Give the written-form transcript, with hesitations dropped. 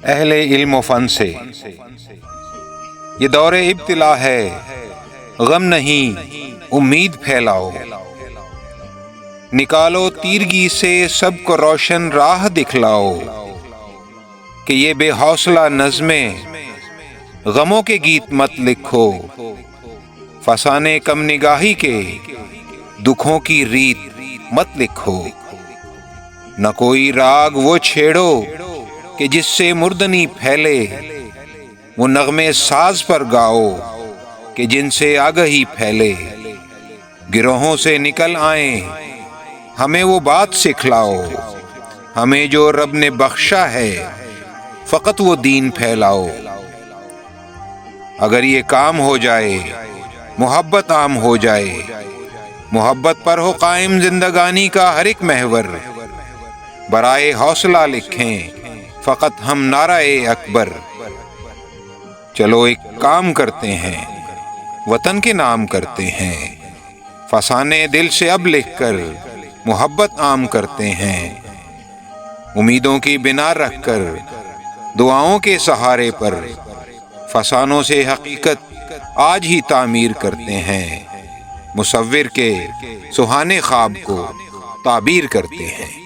اہل علم و فن سے۔ یہ دور ابتلا ہے، غم نہیں امید پھیلاؤ، نکالو تیرگی سے سب کو روشن راہ دکھلاؤ، کہ یہ بے حوصلہ نظمیں غموں کے گیت مت لکھو، فسانے کم نگاہی کے دکھوں کی ریت مت لکھو، نہ کوئی راگ وہ چھیڑو کہ جس سے مردنی پھیلے، وہ نغمے ساز پر گاؤ کہ جن سے آگہی پھیلے، گروہوں سے نکل آئیں ہمیں وہ بات سکھلاؤ، ہمیں جو رب نے بخشا ہے فقط وہ دین پھیلاؤ، اگر یہ کام ہو جائے محبت عام ہو جائے، محبت پر ہو قائم زندگانی کا ہر ایک محور، برائے حوصلہ لکھیں فقط ہم نعرہ اکبر، چلو ایک کام کرتے ہیں وطن کے نام کرتے ہیں، فسانے دل سے اب لکھ کر محبت عام کرتے ہیں، امیدوں کی بنا رکھ کر دعاؤں کے سہارے پر، فسانوں سے حقیقت آج ہی تعمیر کرتے ہیں، مصور کے سہانے خواب کو تعبیر کرتے ہیں۔